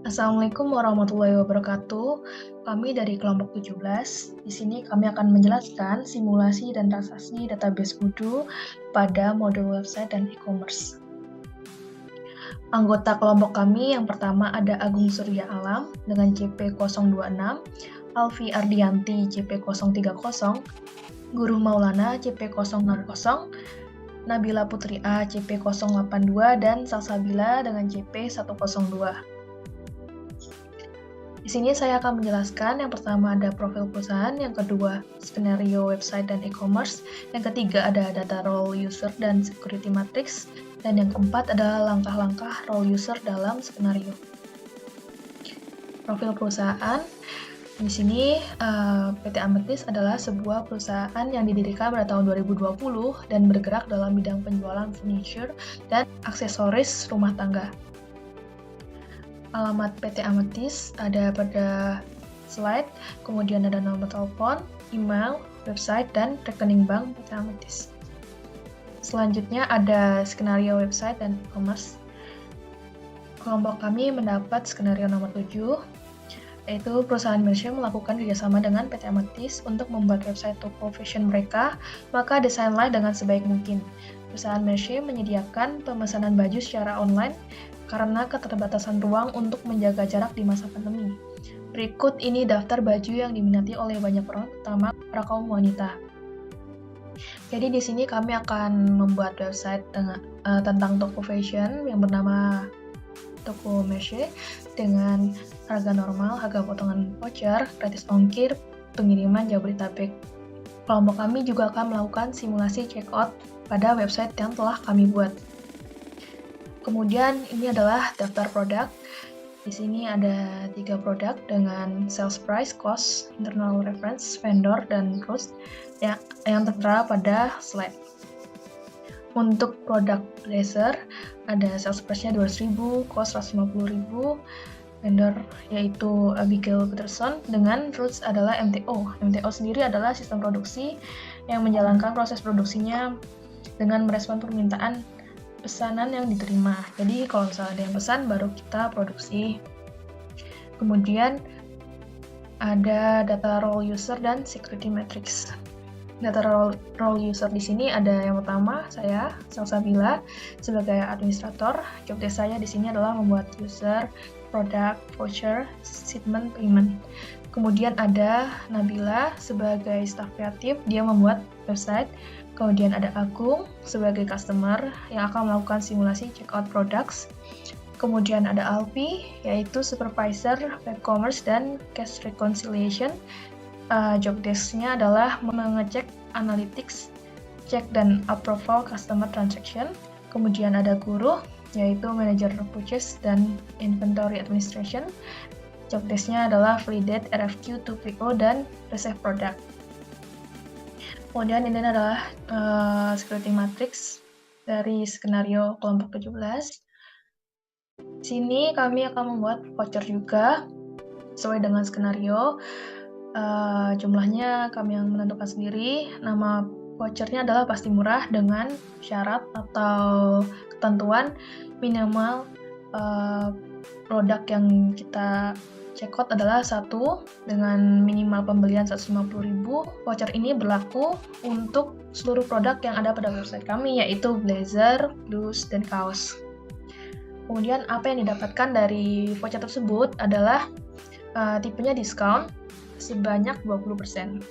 Assalamualaikum warahmatullahi wabarakatuh. Kami dari kelompok 17. Di sini kami akan menjelaskan simulasi dan transaksi database Odoo pada modul website dan e-commerce. Anggota kelompok kami yang pertama ada Agung Surya Alam dengan CP 026, Alfi Ardianti CP 030, Guru Maulana CP 060, Nabila Putri A CP 082, dan Salsabila dengan CP 102. Di sini saya akan menjelaskan yang pertama ada profil perusahaan, yang kedua skenario website dan e-commerce, yang ketiga ada data role user dan security matrix, dan yang keempat adalah langkah-langkah role user dalam skenario. Profil perusahaan, di sini PT Amethyst adalah sebuah perusahaan yang didirikan pada tahun 2020 dan bergerak dalam bidang penjualan furniture dan aksesoris rumah tangga. Alamat PT Amethyst ada pada slide, kemudian ada nomor telepon, email, website, dan rekening bank PT Amethyst. Selanjutnya ada skenario website dan e-commerce. Kelompok kami mendapat skenario nomor 7, yaitu perusahaan Mercy melakukan kerjasama dengan PT Amethyst untuk membuat website toko fashion mereka, maka desainlah dengan sebaik mungkin. Perusahaan Mercy menyediakan pemesanan baju secara online karena keterbatasan ruang untuk menjaga jarak di masa pandemi. Berikut ini daftar baju yang diminati oleh banyak orang, terutama para kaum wanita. Jadi di sini kami akan membuat website tentang toko fashion yang bernama Toko Mercy dengan harga normal, harga potongan voucher, gratis ongkir, pengiriman Jabodetabek. Kelompok kami juga akan melakukan simulasi checkout pada website yang telah kami buat. Kemudian ini adalah daftar produk. Di sini ada 3 produk dengan sales price, cost, internal reference, vendor, dan cost yang tertera pada slide. Untuk produk blazer ada sales price-nya 200.000, cost 150.000, vendor yaitu Abigail Peterson dengan roots adalah MTO. MTO sendiri adalah sistem produksi yang menjalankan proses produksinya dengan merespon permintaan pesanan yang diterima. Jadi kalau misalnya ada yang pesan baru kita produksi. Kemudian ada data role user dan security matrix. Data role user di sini ada yang pertama saya Salsabila sebagai administrator. Job desk saya di sini adalah membuat user, product, voucher, shipment, payment. Kemudian ada Nabila sebagai staff kreatif, dia membuat website. Kemudian ada Agung sebagai customer yang akan melakukan simulasi checkout products. Kemudian ada Alfi, yaitu supervisor web commerce dan cash reconciliation. Job desk-nya adalah mengecek analytics, cek dan approval customer transaction. Kemudian ada Guru, yaitu manager purchase dan inventory administration. Job desk-nya adalah validate RFQ to PO dan receive product. Kemudian ini adalah security matrix dari skenario kelompok 17. Di sini kami akan membuat voucher juga sesuai dengan skenario. Jumlahnya kami yang menentukan sendiri. Nama vouchernya adalah pasti murah dengan syarat atau ketentuan minimal produk yang kita checkout adalah 1 dengan minimal pembelian 150.000. Voucher ini berlaku untuk seluruh produk yang ada pada website kami, yaitu blazer, blus, dan kaos. Kemudian apa yang didapatkan dari voucher tersebut adalah tipenya diskon sebanyak 20%.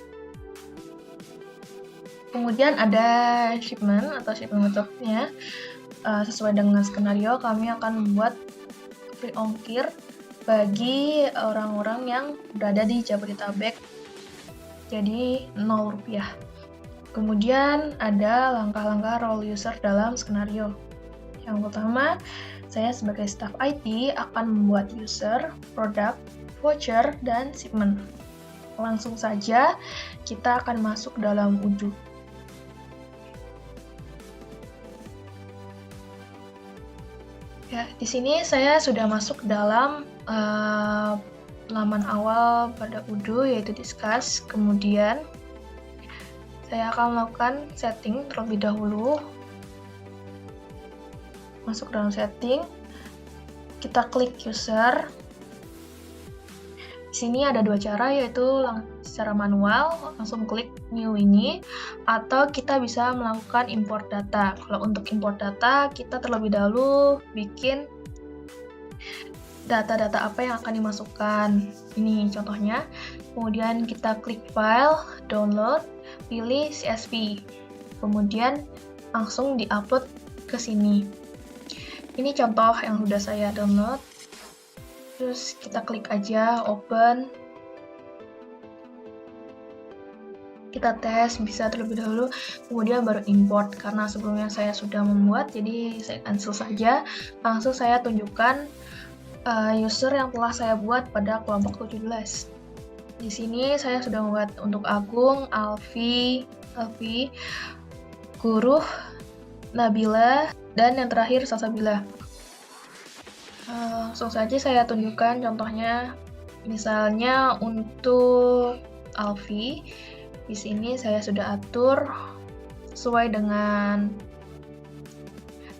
Kemudian ada shipment atau shipment metode-nya. Sesuai dengan skenario, kami akan membuat free ongkir bagi orang-orang yang berada di Jabodetabek, jadi 0 rupiah. Kemudian ada langkah-langkah role user dalam skenario. Yang pertama, saya sebagai staff IT akan membuat user, produk, voucher, dan shipment. Langsung saja kita akan masuk dalam Odoo. Ya, di sini saya sudah masuk dalam laman awal pada Odoo, yaitu discuss. Kemudian saya akan melakukan setting terlebih dahulu. Masuk dalam setting, kita klik user, Di sini ada dua cara, yaitu secara manual, langsung klik new ini, atau kita bisa melakukan import data. Kalau untuk import data, kita terlebih dahulu bikin data-data apa yang akan dimasukkan. Ini contohnya. Kemudian kita klik file, download, pilih CSV. Kemudian langsung di-upload ke sini. Ini contoh yang sudah saya download. Terus kita klik aja open. Kita tes bisa terlebih dahulu, kemudian baru import. Karena sebelumnya saya sudah membuat, jadi saya cancel saja. Langsung saya tunjukkan user yang telah saya buat pada kelompok 17. Di sini saya sudah membuat untuk Agung, Alfi, Guruh, Nabila, dan yang terakhir Salsabila. Langsung saja saya tunjukkan contohnya. Misalnya untuk Alfi, di sini saya sudah atur sesuai dengan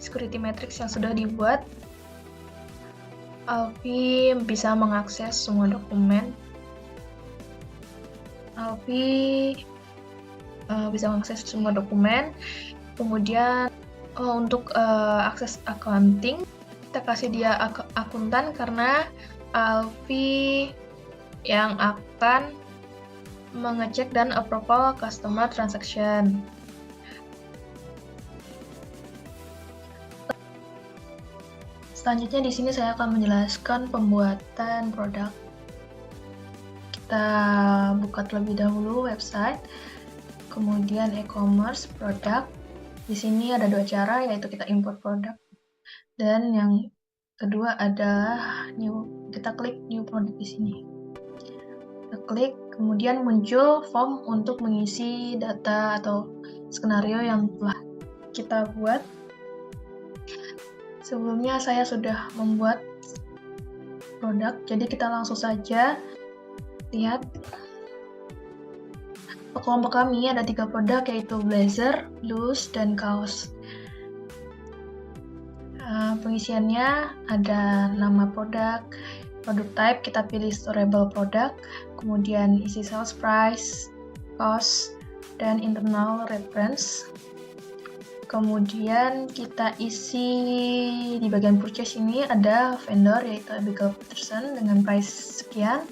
security matrix yang sudah dibuat. Alfi bisa mengakses semua dokumen. Kemudian untuk akses accounting, kita kasih dia akuntan karena Alfi yang akan mengecek dan approval customer transaction. Selanjutnya di sini saya akan menjelaskan pembuatan produk. Kita buka terlebih dahulu website, kemudian e-commerce produk. Di sini ada dua cara, yaitu kita import produk. Dan yang kedua adalah kita klik new product di sini. Kita klik, kemudian muncul form untuk mengisi data atau skenario yang telah kita buat. Sebelumnya saya sudah membuat produk, jadi kita langsung saja lihat. Kelompok kami ada 3 produk, yaitu blazer, blus, dan kaos. Pengisiannya ada nama produk type, kita pilih storable product, kemudian isi sales price, cost, dan internal reference. Kemudian kita isi di bagian purchase ini ada vendor, yaitu Abigail Peterson dengan price sekian.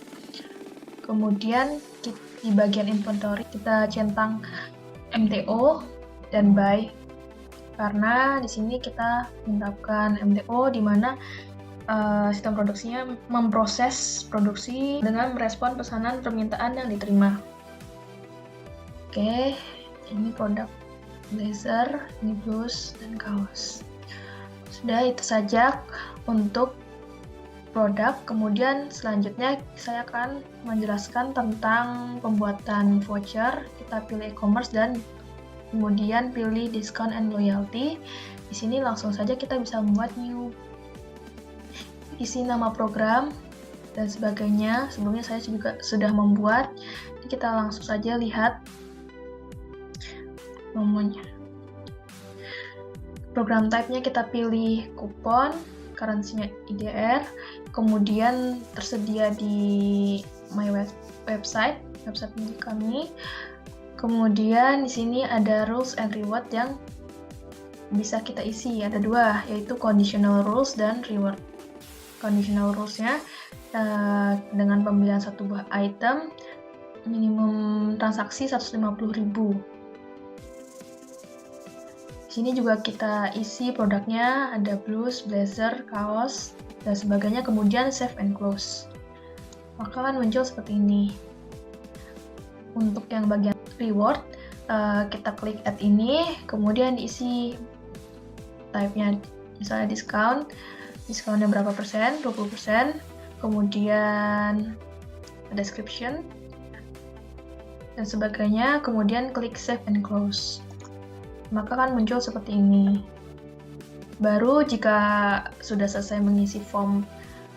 Kemudian di bagian inventory kita centang MTO dan buy, karena di sini kita menerapkan MTO di mana sistem produksinya memproses produksi dengan merespon pesanan permintaan yang diterima. Oke, ini produk blazer, ini blus, dan kaos. Sudah, itu saja untuk produk. Kemudian selanjutnya saya akan menjelaskan tentang pembuatan voucher. Kita pilih e-commerce dan kemudian pilih discount and loyalty. Di sini langsung saja kita bisa membuat new, isi nama program dan sebagainya. Sebelumnya saya juga sudah membuat. Jadi kita langsung saja lihat nomornya. Program type-nya kita pilih kupon, currency-nya IDR, kemudian tersedia di my website milik kami. Kemudian di sini ada rules and reward yang bisa kita isi, ada 2, yaitu conditional rules dan reward. Conditional rules-nya dengan pembelian 1 buah item minimum transaksi 150.000. Di sini juga kita isi produknya, ada blus, blazer, kaos, dan sebagainya, kemudian save and close. Maka akan muncul seperti ini. Untuk yang bagian reward, kita klik add ini, kemudian diisi type-nya, misalnya discountnya berapa persen, 20%, kemudian description, dan sebagainya, kemudian klik save and close. Maka akan muncul seperti ini. Baru jika sudah selesai mengisi form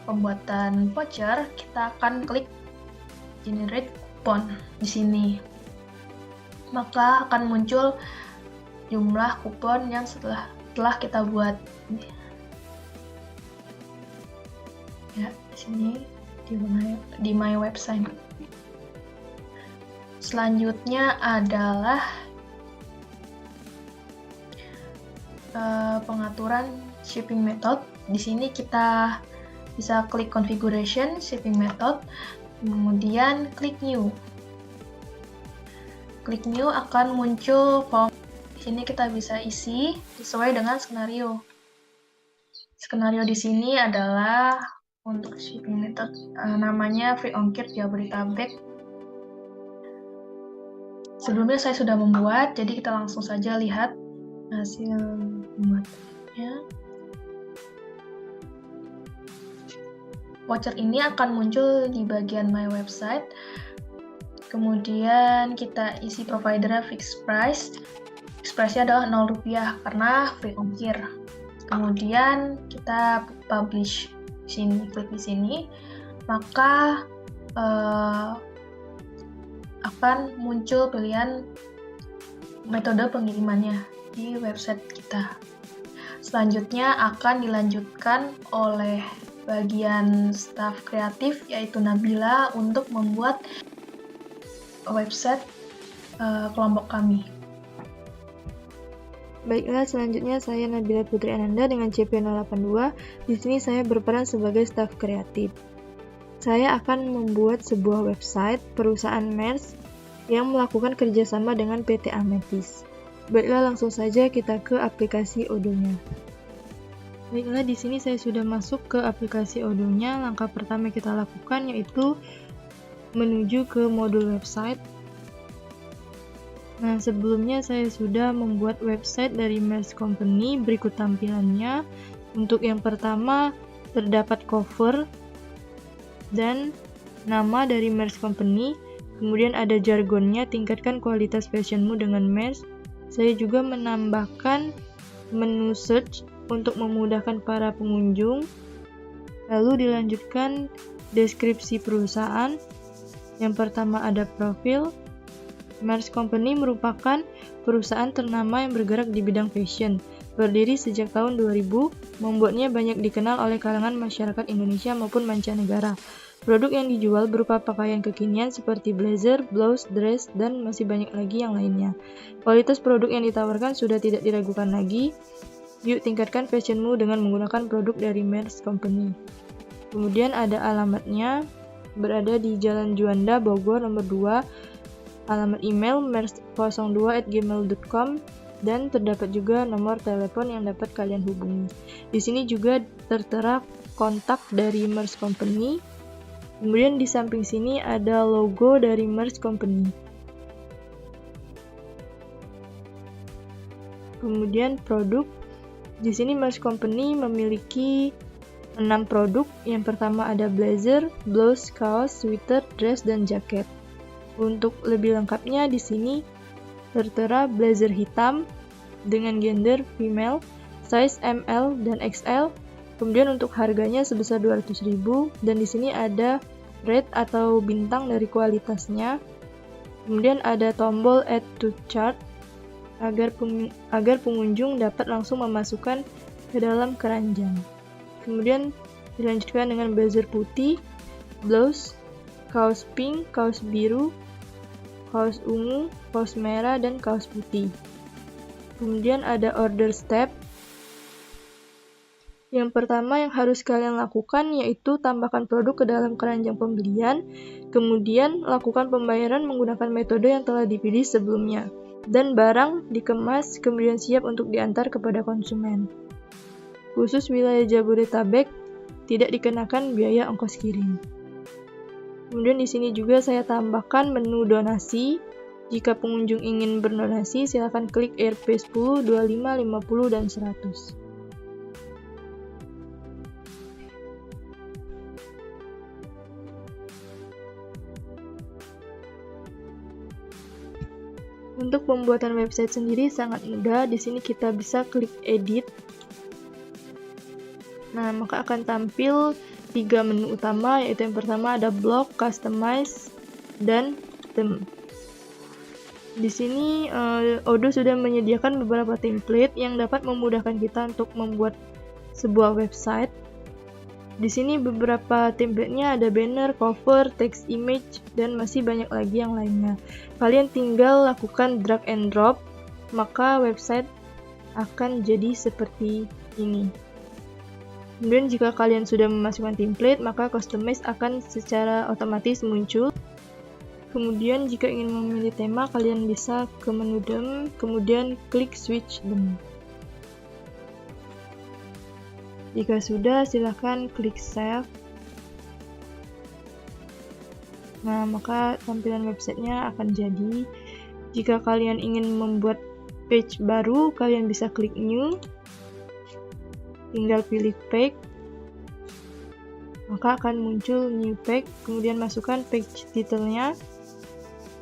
pembuatan voucher, kita akan klik generate coupon di sini. Maka akan muncul jumlah kupon yang telah kita buat. Ya, di sini di My Website. Selanjutnya adalah pengaturan shipping method. Di sini kita bisa klik configuration shipping method, kemudian klik new. Klik new akan muncul form. Di sini kita bisa isi sesuai dengan skenario. Skenario di sini adalah untuk shipping method namanya free ongkir Jabodetabek. Sebelumnya saya sudah membuat, jadi kita langsung saja lihat hasil pembuatannya. Voucher ini akan muncul di bagian My Website. Kemudian kita isi providernya fixed price. Fixed price-nya adalah Rp0 karena free ongkir. Kemudian kita publish di sini, klik di sini, maka akan muncul pilihan metode pengirimannya di website kita. Selanjutnya akan dilanjutkan oleh bagian staf kreatif yaitu Nabila untuk membuat website kelompok kami. Baiklah, selanjutnya saya Nabila Putri Ananda dengan CP082. Di sini saya berperan sebagai staf kreatif. Saya akan membuat sebuah website perusahaan MERS yang melakukan kerjasama dengan PT Ametis. Baiklah, langsung saja kita ke aplikasi Odoo-nya. Baiklah, di sini saya sudah masuk ke aplikasi Odoo-nya. Langkah pertama kita lakukan yaitu menuju ke modul website. Nah, sebelumnya saya sudah membuat website dari MERS Company. Berikut tampilannya. Untuk yang pertama, terdapat cover dan nama dari MERS Company. Kemudian ada jargonnya, tingkatkan kualitas fashionmu dengan MERS. Saya juga menambahkan menu search untuk memudahkan para pengunjung. Lalu dilanjutkan deskripsi perusahaan. Yang pertama ada profil. MERS Company merupakan perusahaan ternama yang bergerak di bidang fashion. Berdiri sejak tahun 2000, membuatnya banyak dikenal oleh kalangan masyarakat Indonesia maupun mancanegara. Produk yang dijual berupa pakaian kekinian seperti blazer, blouse, dress, dan masih banyak lagi yang lainnya. Kualitas produk yang ditawarkan sudah tidak diragukan lagi. Yuk tingkatkan fashionmu dengan menggunakan produk dari MERS Company. Kemudian ada alamatnya, berada di Jalan Juanda, Bogor, nomor 2. Alamat email mers02@gmail.com dan terdapat juga nomor telepon yang dapat kalian hubungi. Di sini juga tertera kontak dari MERS Company. Kemudian di samping sini ada logo dari MERS Company. Kemudian produk. Di sini MERS Company memiliki 6 produk. Yang pertama ada blazer, blouse, kaos, sweater, dress, dan jaket. Untuk lebih lengkapnya di sini tertera blazer hitam dengan gender female, size ML dan XL. Kemudian untuk harganya sebesar 200.000 dan di sini ada rate atau bintang dari kualitasnya. Kemudian ada tombol add to chart agar pengunjung dapat langsung memasukkan ke dalam keranjang. Kemudian dilanjutkan dengan blazer putih, blouse, kaos pink, kaos biru, kaos ungu, kaos merah, dan kaos putih. Kemudian ada order step. Yang pertama yang harus kalian lakukan yaitu tambahkan produk ke dalam keranjang pembelian, kemudian lakukan pembayaran menggunakan metode yang telah dipilih sebelumnya, dan barang dikemas kemudian siap untuk diantar kepada konsumen. Khusus wilayah Jabodetabek tidak dikenakan biaya ongkos kirim. Kemudian di sini juga saya tambahkan menu donasi. Jika pengunjung ingin berdonasi, silakan klik Rp10, 25, 50, dan 100. Untuk pembuatan website sendiri sangat mudah. Di sini kita bisa klik edit. Nah, maka akan tampil 3 menu utama, yaitu yang pertama ada blog, customize, dan theme. Di sini Odoo sudah menyediakan beberapa template yang dapat memudahkan kita untuk membuat sebuah website. Di sini beberapa template-nya ada banner, cover, text image, dan masih banyak lagi yang lainnya. Kalian tinggal lakukan drag and drop, maka website akan jadi seperti ini. Kemudian jika kalian sudah memasukkan template, maka customize akan secara otomatis muncul. Kemudian jika ingin memilih tema, kalian bisa ke menu theme, kemudian klik switch theme. Jika sudah, silahkan klik save. Nah, maka tampilan websitenya akan jadi. Jika kalian ingin membuat page baru, kalian bisa klik new, tinggal pilih page, maka akan muncul new page, kemudian masukkan page titelnya,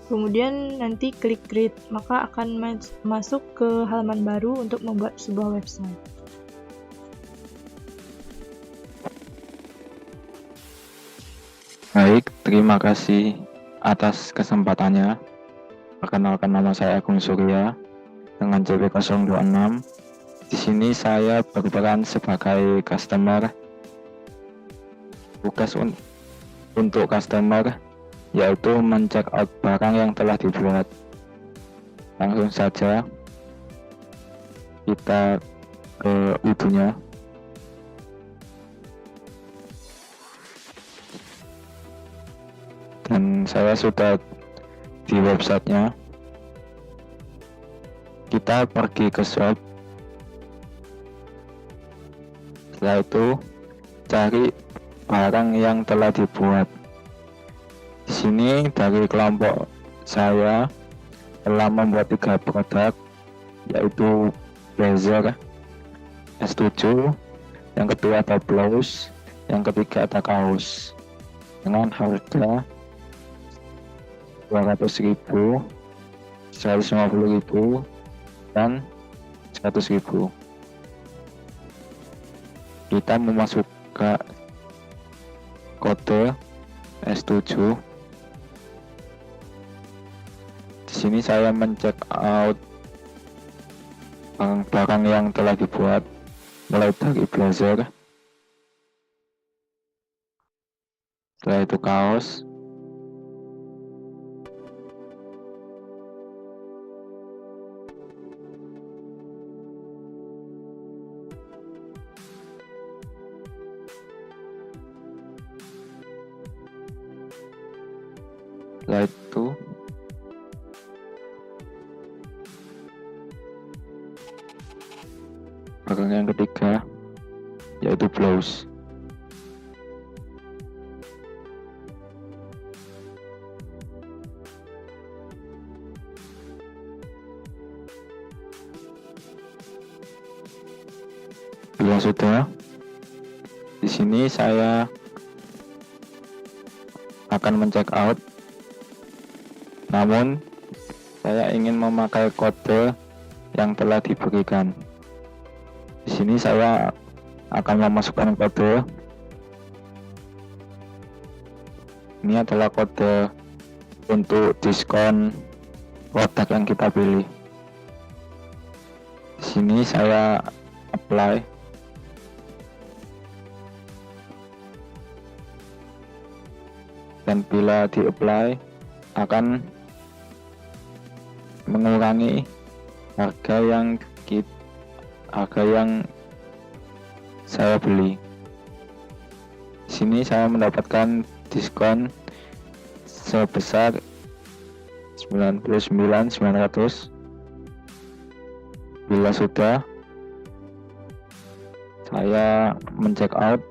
kemudian nanti klik create, maka akan masuk ke halaman baru untuk membuat sebuah website. Baik, terima kasih atas kesempatannya. Perkenalkan, nama saya Agung Surya dengan JB026. Di sini saya berperan sebagai customer. Tugas untuk customer yaitu mencek out barang yang telah dibuat. Langsung saja kita ke ibunya. Dan saya sudah di websitenya. Kita pergi ke shop. Setelah itu cari barang yang telah dibuat. Di sini dari kelompok saya telah membuat 3 produk, yaitu blazer S7, yang kedua ada blouse, yang ketiga ada kaos dengan harga 200.000, 150.000, dan 100.000. Kita memasukkan kode S7. Di sini saya mencek out barang-barang yang telah dibuat, mulai dari blazer, setelah itu kaos, setelah itu barang yang ketiga yaitu blouse. Bila sudah, di sini saya akan mencek out. Namun saya ingin memakai kode yang telah diberikan. Di sini saya akan memasukkan kode. Ini adalah kode untuk diskon produk yang kita pilih. Di sini saya apply. Dan bila di-apply akan mengurangi harga yang saya beli. Di sini saya mendapatkan diskon sebesar 99.900. Bila sudah, saya mencek out.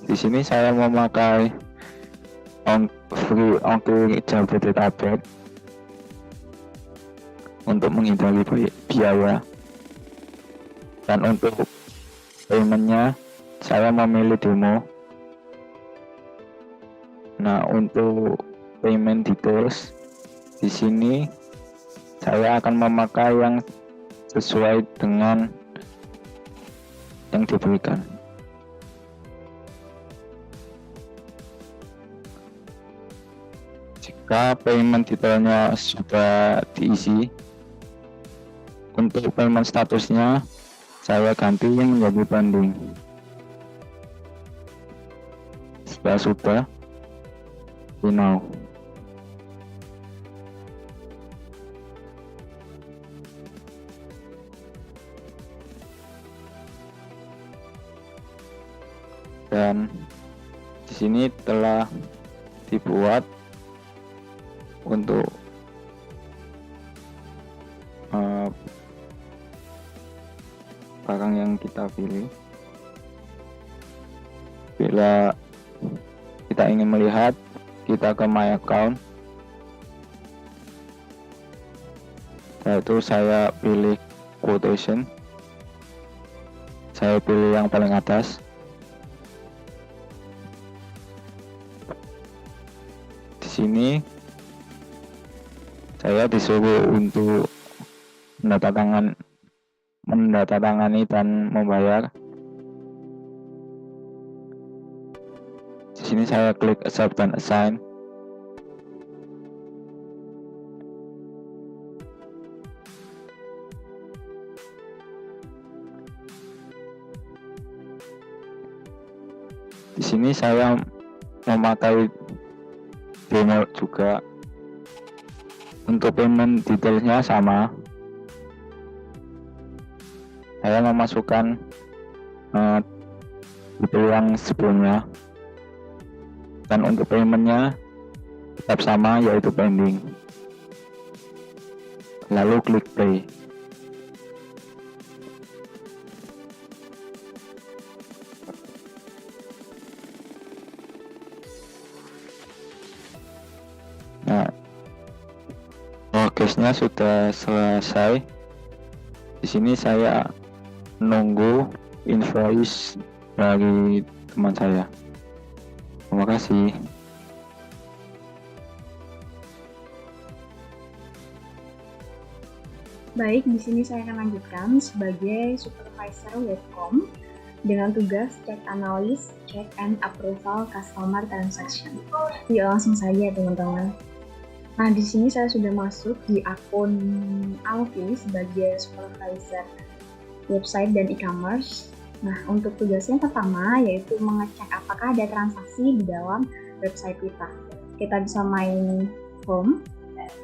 Di sini saya memakai free ongkir Jabodetabek untuk menghindari biaya. Dan untuk paymentnya saya memilih demo. Nah, untuk payment details di sini saya akan memakai yang sesuai dengan yang diberikan. Jika payment detailnya sudah diisi, Untuk payment statusnya saya ganti menjadi pending. Jika sudah, now. Dan di sini telah dibuat untuk barang yang kita pilih. Bila kita ingin melihat, kita ke my account, yaitu saya pilih quotation, saya pilih yang paling atas. Di sini saya disuruh untuk menandatangani dan membayar. Di sini saya klik accept dan assign. Di sini saya memakai demo juga. Untuk payment detailnya sama. Saya memasukkan detail yang sebelumnya. Dan untuk paymentnya tetap sama, yaitu pending. Lalu klik play. Nah, progresnya sudah selesai. Di sini saya menunggu invoice dari teman saya. Terima kasih. Baik, di sini saya akan lanjutkan sebagai supervisor webcom dengan tugas check analysis, check and approval customer transaction. Yuk langsung saja teman-teman. Nah, di sini saya sudah masuk di akun Alfi sebagai supervisor website dan e-commerce. Nah, untuk tugasnya pertama yaitu mengecek apakah ada transaksi di dalam website kita. Kita bisa main home,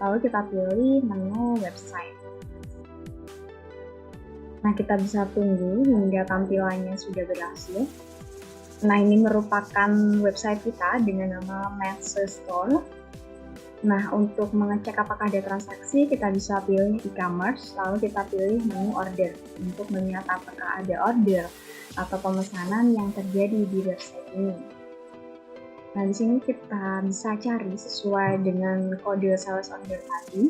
lalu kita pilih menu website. Nah, kita bisa tunggu hingga tampilannya sudah berhasil. Nah, ini merupakan website kita dengan nama Match Store. Nah, untuk mengecek apakah ada transaksi, kita bisa pilih e-commerce, lalu kita pilih menu order untuk melihat apakah ada order atau pemesanan yang terjadi di website ini. Nah, di sini kita bisa cari sesuai dengan kode sales order tadi.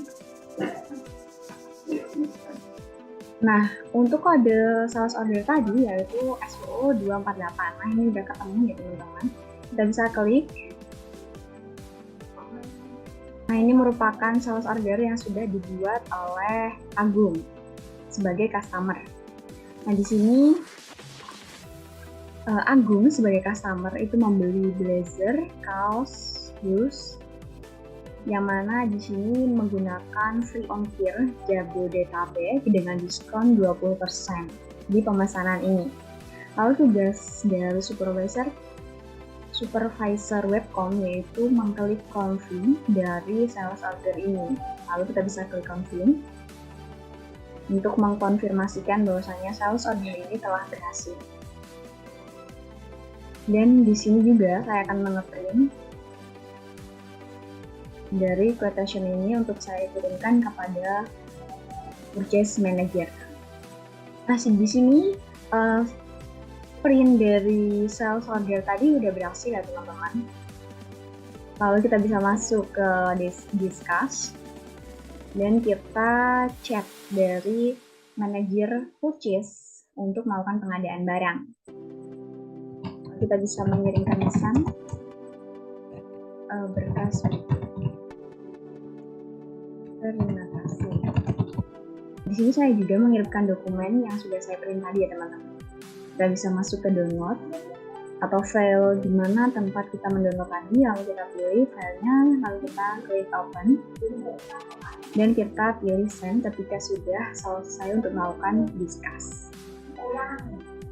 Nah, untuk kode sales order tadi yaitu SO248. Nah, ini udah ketemu ya teman-teman. Kita bisa klik. Nah, ini merupakan sales order yang sudah dibuat oleh Agung sebagai customer. Nah, di sini Agung sebagai customer itu membeli blazer, kaos, blus, yang mana di sini menggunakan free ongkir Jabodetabek dengan diskon 20% di pemesanan ini. Lalu tugas dari supervisor webcom yaitu mengklik confirm dari sales order ini. Lalu kita bisa klik confirm untuk mengkonfirmasikan bahwasanya sales order ini telah berhasil. Dan di sini juga saya akan mengeprint dari quotation ini untuk saya kirimkan kepada purchase manager. Nah, di sini print dari sales order tadi udah berhasil ya teman-teman. Lalu kita bisa masuk ke discuss dan kita chat dari manajer purchase untuk melakukan pengadaan barang. Kita bisa mengirimkan pesan berkas. Terima kasih. Di sini saya juga mengirimkan dokumen yang sudah saya print tadi ya teman-teman. Kita bisa masuk ke download atau file di mana tempat kita mendownload tadi, lalu kita pilih filenya, lalu kita klik open. dan kita pilih send ketika sudah selesai untuk melakukan discuss.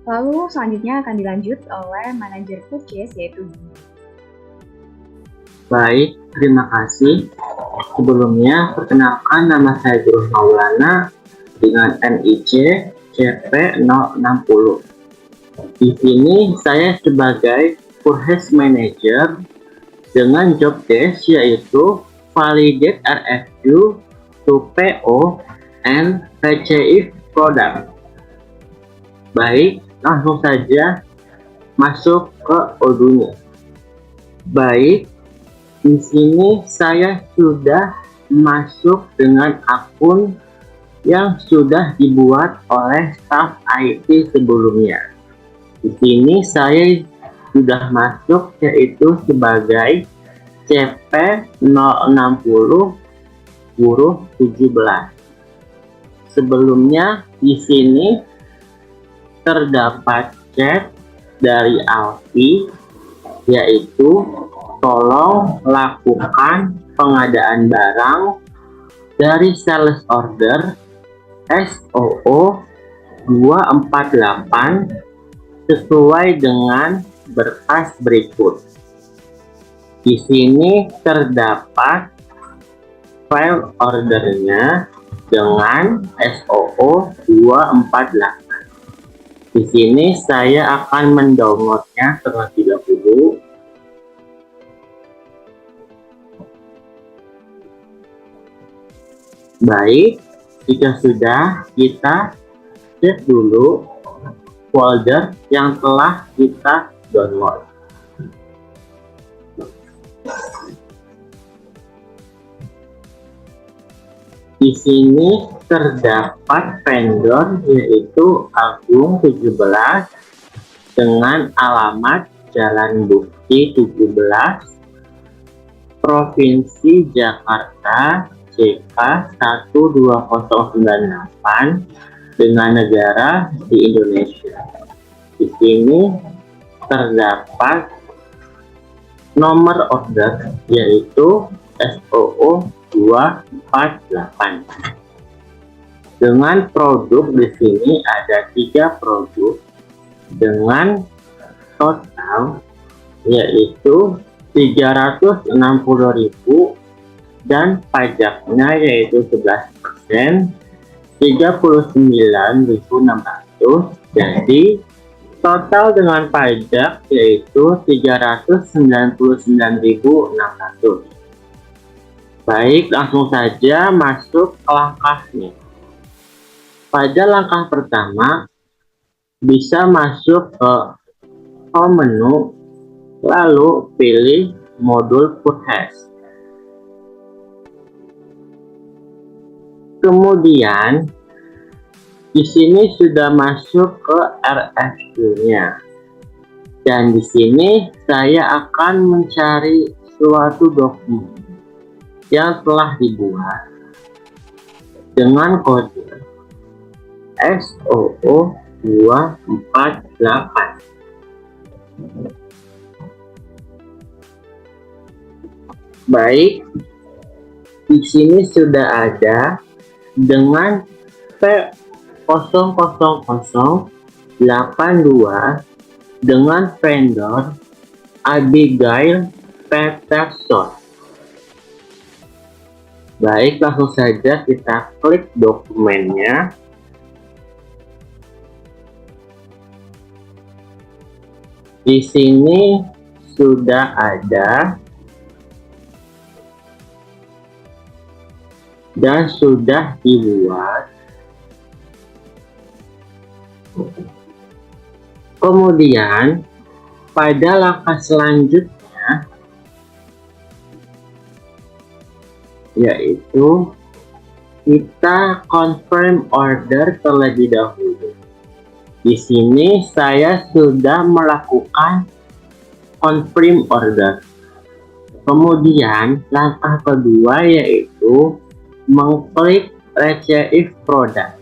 Lalu selanjutnya akan dilanjut oleh manajer purchase yaitu Gigi. Baik, terima kasih. Sebelumnya, perkenalkan nama saya Guru Maulana dengan NIC CP060. Di sini saya sebagai Purchase Manager dengan job desk yaitu Validate RFQ to PO and Purchase Product. Baik, langsung saja masuk ke Odoo-nya. Baik, di sini saya sudah masuk dengan akun yang sudah dibuat oleh staf IT sebelumnya. Di sini saya sudah masuk yaitu sebagai CP060 huruf 17. Sebelumnya di sini terdapat chat dari Alfi yaitu tolong lakukan pengadaan barang dari sales order SOO 248 sesuai dengan berkas berikut. Di sini terdapat file ordernya dengan SOO 248. Di sini saya akan mendownloadnya terlebih dahulu. Baik, jika sudah, kita cek dulu folder yang telah kita download. Di sini terdapat vendor yaitu Agung 17 dengan alamat Jalan Bukti 17, Provinsi Jakarta, CK 12098 dengan negara di Indonesia. Di sini terdapat nomor order yaitu SOO 248. Dengan produk di sini ada 3 produk dengan total yaitu 360.000 dan pajaknya yaitu 11%, 39.600. Jadi total dengan pajak yaitu 399.600. Baik, langsung saja masuk ke langkahnya. Pada langkah pertama, bisa masuk ke home menu, lalu pilih modul purchase. Kemudian, di sini sudah masuk ke RFQ-nya. Dan di sini saya akan mencari suatu dokumen yang telah dibuat dengan kode SOO 248. Baik, di sini sudah ada dengan P00082 dengan vendor Abigail Peterson. Baik, langsung saja kita klik dokumennya. Di sini sudah ada dan sudah dibuat. Kemudian pada langkah selanjutnya yaitu kita confirm order terlebih dahulu. Di sini saya sudah melakukan confirm order. Kemudian langkah kedua yaitu mengklik receive product.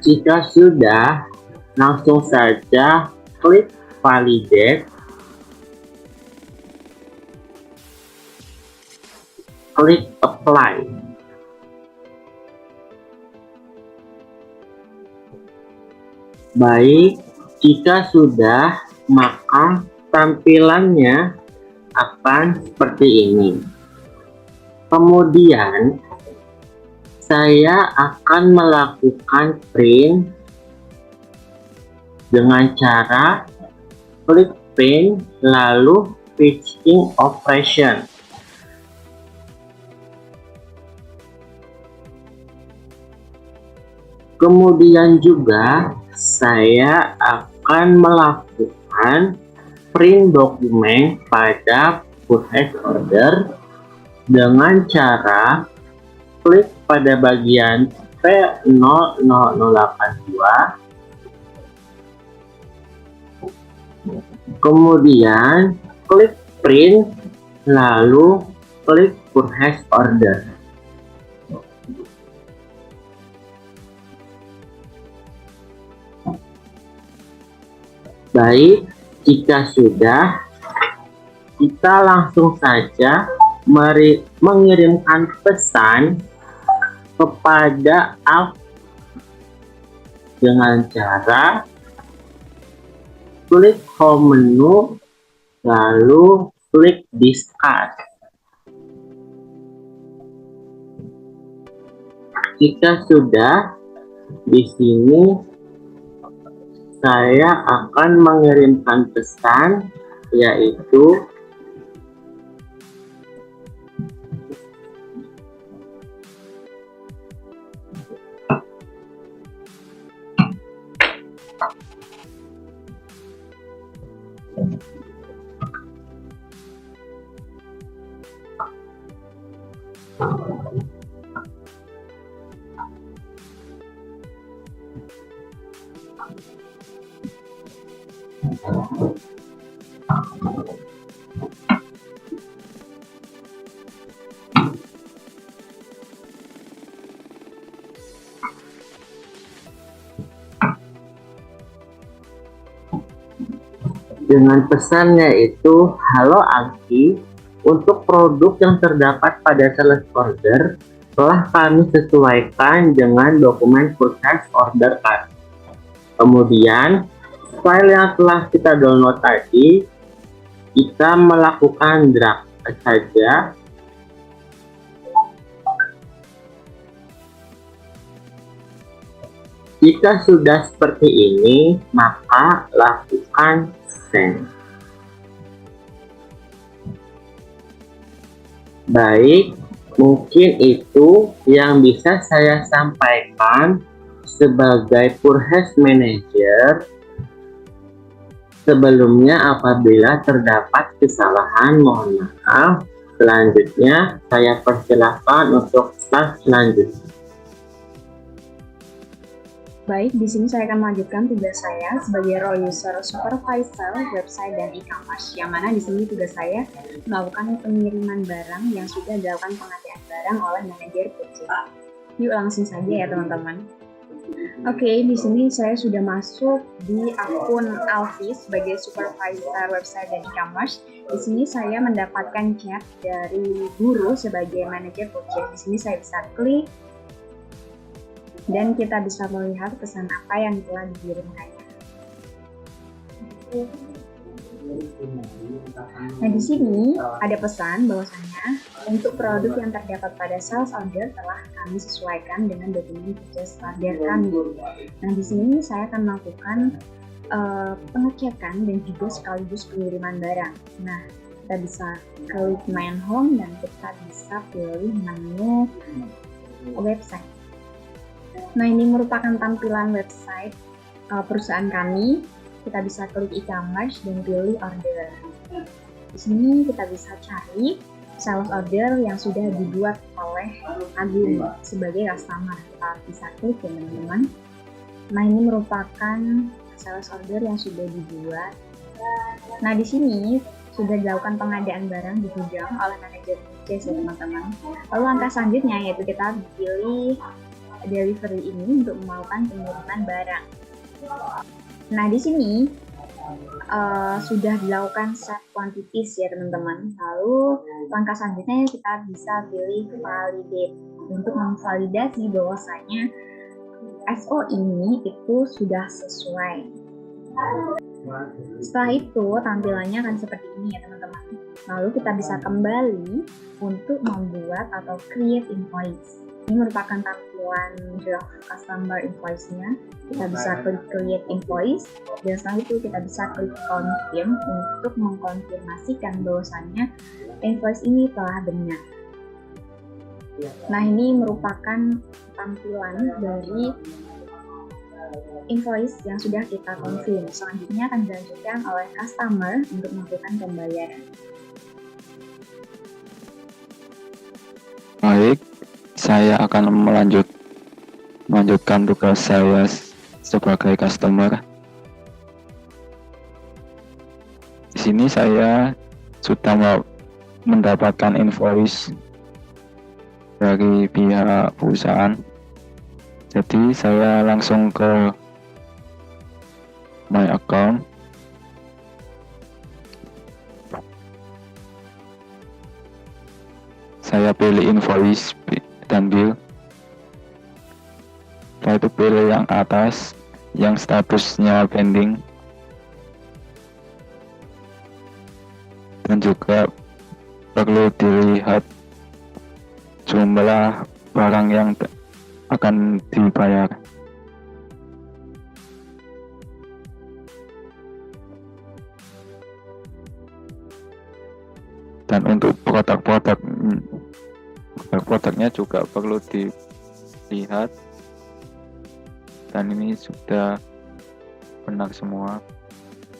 Jika sudah, langsung saja klik validate, klik apply. Baik, jika sudah, maka tampilannya akan seperti ini. Kemudian, saya akan melakukan print dengan cara klik print lalu fetching operation. Kemudian juga saya akan melakukan print dokumen pada purchase order dengan cara klik pada bagian P00082, kemudian klik print lalu klik purchase order. Baik, jika sudah, kita langsung saja mengirimkan pesan kepada Alf dengan cara klik home menu lalu klik discuss. Jika sudah, di sini saya akan mengirimkan pesan, yaitu dengan pesannya itu, halo Alki, untuk produk yang terdapat pada sales order telah kami sesuaikan dengan dokumen purchase order card. Kemudian file yang telah kita download tadi kita melakukan drag saja. Jika sudah seperti ini, maka lakukan send. Baik, mungkin itu yang bisa saya sampaikan sebagai purchase manager. Sebelumnya, apabila terdapat kesalahan, mohon maaf. Selanjutnya, saya persilahkan untuk slide selanjutnya. Baik, di sini saya akan melanjutkan tugas saya sebagai role user supervisor website dan e-commerce, yang mana di sini tugas saya melakukan pengiriman barang yang sudah dilakukan pengadaan barang oleh manajer purchase. Yuk langsung saja ya teman-teman. Oke, di sini saya sudah masuk di akun Alfi sebagai supervisor website dan e-commerce. Di sini saya mendapatkan chat dari guru sebagai manajer purchase. Di sini saya bisa klik dan kita bisa melihat pesan apa yang telah dikirimkannya. Nah, di sini ada pesan bahwasanya untuk produk yang terdapat pada sales order telah kami sesuaikan dengan dokumen purchase order kami. Nah, di sini saya akan melakukan pengecekan dan juga sekaligus pengiriman barang. Nah, kita bisa klik main home dan kita bisa pilih menu website. Nah, ini merupakan tampilan website perusahaan kami. Kita bisa klik e-commerce dan pilih order. Di sini kita bisa cari sales order yang sudah dibuat oleh Agung sebagai customer. Kita bisa klik ya teman-teman. Nah, ini merupakan sales order yang sudah dibuat. Nah, di sini sudah dilakukan pengadaan barang di gudang oleh manajer purchase ya teman-teman. Lalu langkah selanjutnya yaitu kita pilih delivery ini untuk melakukan pengiriman barang. Nah, di sini sudah dilakukan set quantities ya teman-teman. Lalu langkah selanjutnya kita bisa pilih validate untuk memvalidasi bahwasanya SO ini itu sudah sesuai. Setelah itu tampilannya akan seperti ini ya teman-teman. Lalu kita bisa kembali untuk membuat atau create invoice. Ini merupakan tampilan draft customer invoice-nya. Kita bisa klik create invoice dan setelah itu kita bisa klik confirm untuk mengkonfirmasikan bahwasannya invoice ini telah benar. Nah, ini merupakan tampilan dari invoice yang sudah kita confirm. Selanjutnya akan dilanjutkan oleh customer untuk melakukan pembayaran. Baik, saya akan melanjutkan tugas saya sebagai customer. Di sini saya sudah mendapatkan invoice dari pihak perusahaan. Jadi saya langsung ke my account. Saya pilih invoice dan bill. Setelah itu pilih yang atas yang statusnya pending, dan juga perlu dilihat jumlah barang yang akan dibayar. Dan untuk produknya juga perlu dilihat, dan ini sudah benar semua.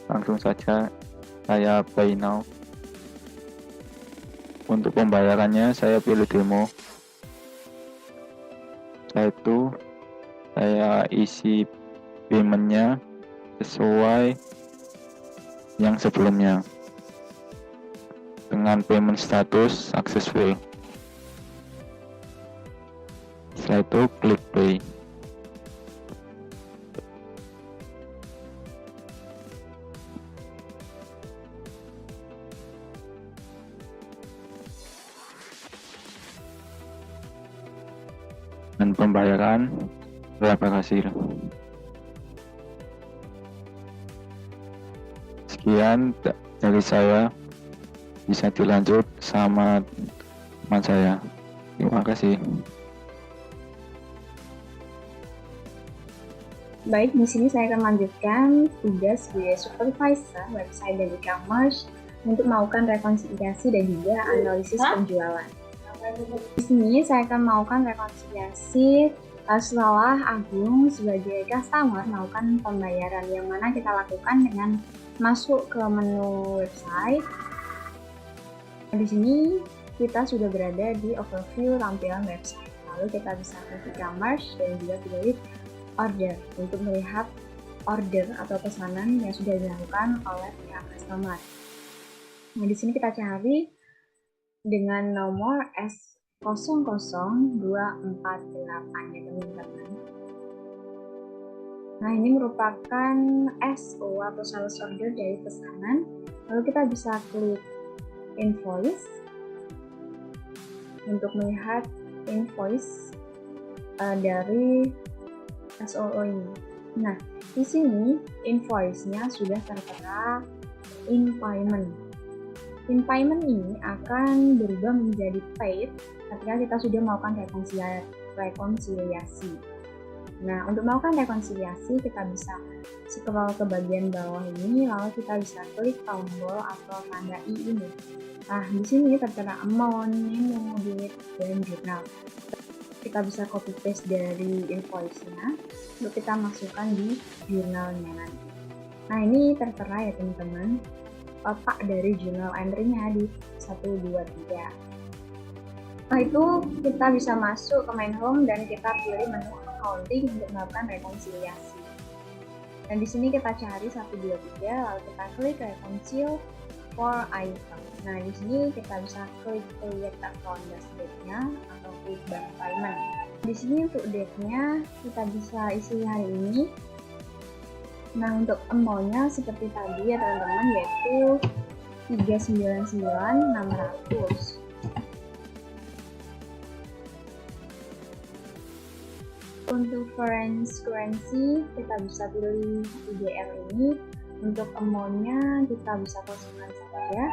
Langsung saja saya pay now. Untuk pembayarannya saya pilih demo. Setelah itu saya isi paymentnya sesuai yang sebelumnya dengan payment status successful. Setelah itu klik pay. Dan pembayaran telah berhasil. Sekian dari saya, bisa dilanjut sama teman saya. Terima kasih. Baik, di sini saya akan lanjutkan tugas sebagai supervisor website dan e-commerce untuk melakukan rekonsiliasi dan juga analisis penjualan. Di sini saya akan melakukan rekonsiliasi setelah Agung sebagai customer melakukan pembayaran, yang mana kita lakukan dengan masuk ke menu website. Di sini kita sudah berada di overview tampilan website. Lalu kita bisa klik e-commerce dan juga pilih order untuk melihat order atau pesanan yang sudah dilakukan oleh pihak customer. Nah, di sini kita cari dengan nomor S00248 ya teman-teman. Nah, ini merupakan SO atau sales order dari pesanan. Lalu kita bisa klik invoice untuk melihat invoice dari SOO ini. Nah, di sini invoice-nya sudah tertera in payment. In payment ini akan berubah menjadi paid ketika kita sudah melakukan rekonsiliasi. Nah, untuk melakukan rekonsiliasi kita bisa scroll ke bagian bawah ini, lalu kita bisa klik tombol atau tanda I ini. Nah, di sini tertera amount, menu, date, dan jurnal. Kita bisa copy paste dari invoice-nya untuk kita masukkan di jurnalnya nanti. Nah, ini tertera ya teman-teman letak dari journal entry-nya di 1, 2, 3. Setelah itu kita bisa masuk ke main home dan kita pilih menu accounting untuk melakukan rekonsiliasi. Dan di sini kita cari 1, 2, 3, lalu kita klik reconcile for item. Nah, di sini kita bisa klik create account dashboard-nya atau klik bank payment. Di sini untuk date-nya kita bisa isi hari ini. Nah, untuk amount-nya seperti tadi ya teman-teman, yaitu 399.600. Untuk foreign currency kita bisa pilih IDR ini. Untuk amount-nya kita bisa kosongkan saja.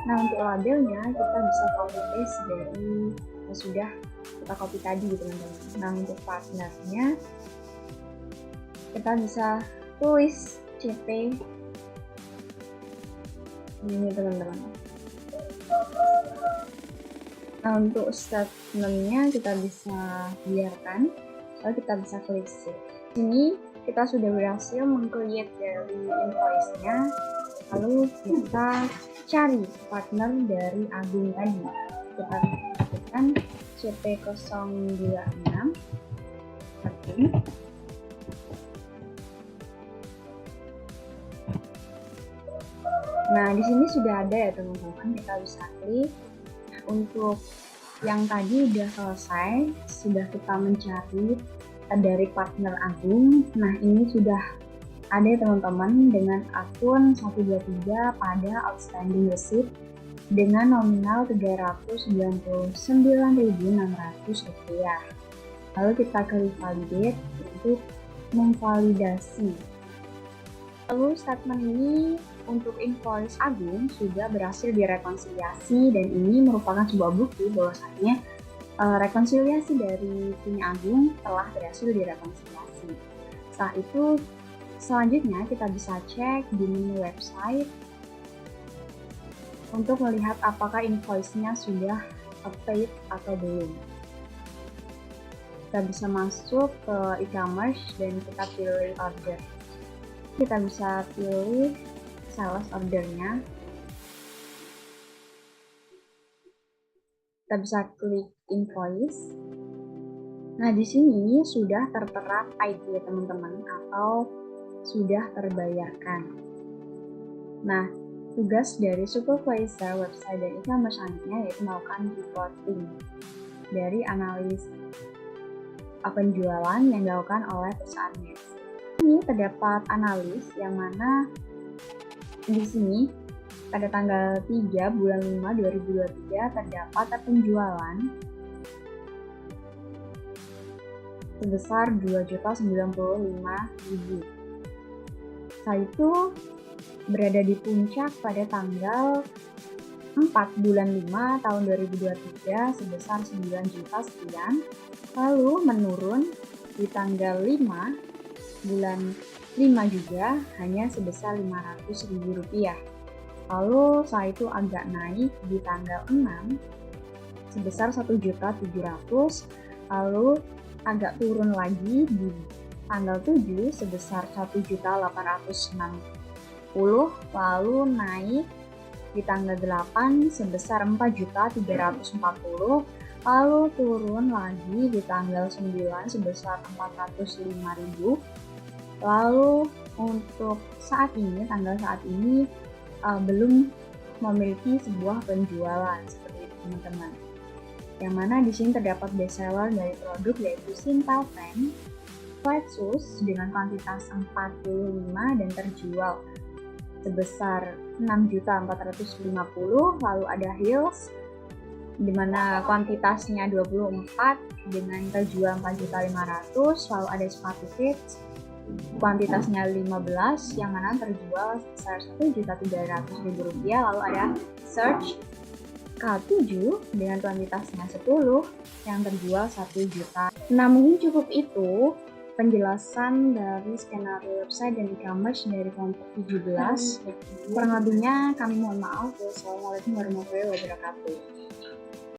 Nah, untuk labelnya kita bisa copy paste dari yang sudah kita copy tadi teman-teman. Nah, untuk partnernya kita bisa tulis CP ini teman-teman. Nah, untuk statementnya kita bisa biarkan, lalu kita bisa klik save. Sini kita sudah berhasil meng-create dari invoice-nya, lalu kita cari partner dari Agung tadi. Kita ketikkan CP026 Agung. Nah, di sini sudah ada ya teman-teman, kita bisa klik. Untuk yang tadi udah selesai, sudah kita mencari dari partner Agung. Nah, ini sudah ada teman-teman dengan akun 123 pada outstanding receipt dengan nominal Rp399.600. Lalu kita klik validate untuk memvalidasi. Lalu statement ini untuk invoice Agung sudah berhasil direkonsiliasi, dan ini merupakan sebuah bukti bahwasannya rekonsiliasi dari tim Agung telah berhasil direkonsiliasi. Setelah itu selanjutnya kita bisa cek di menu website untuk melihat apakah invoice-nya sudah paid atau belum. Kita bisa masuk ke e-commerce dan kita pilih order. Kita bisa pilih sales ordernya. Kita bisa klik invoice. Nah, di sini sudah tertera paid ya teman-teman, atau sudah terbayarkan. Nah, tugas dari supervisor website dan e-commerce selanjutnya yaitu melakukan reporting dari analis penjualan yang dilakukan oleh perusahaan MES. Ini terdapat analis yang mana di sini pada tanggal 3 bulan 5 2023 terdapat penjualan sebesar 2.095.000. Setelah itu berada di puncak pada tanggal 4 bulan 5 tahun 2023 sebesar 9 juta sekian, lalu menurun di tanggal 5 bulan 5 juga hanya sebesar Rp500.000. Lalu setelah itu agak naik di tanggal 6 sebesar 1.700.000, lalu agak turun lagi di tanggal 7 sebesar 1.860.000, lalu naik di tanggal 8 sebesar 4.340.000, lalu turun lagi di tanggal 9 sebesar 405.000. Lalu untuk saat ini, tanggal saat ini belum memiliki sebuah penjualan seperti itu teman-teman. Yang mana di sini terdapat best seller dari produk yaitu Sintel Pen Flat Shoes dengan kuantitas 45 dan terjual sebesar 6.450.000. Lalu ada heels di mana kuantitasnya 24 dengan terjual 4.500.000. Lalu ada sepatu kids kuantitasnya 15 yang mana terjual sebesar Rp1.300.000. Lalu ada search K7 dengan kuantitasnya 10 yang terjual 1 juta. Nah, mungkin cukup itu penjelasan dari skenario website dan e-commerce dari kelompok 17. Kurang lebihnya kami mohon maaf. Wassalamualaikum warahmatullahi wabarakatuh.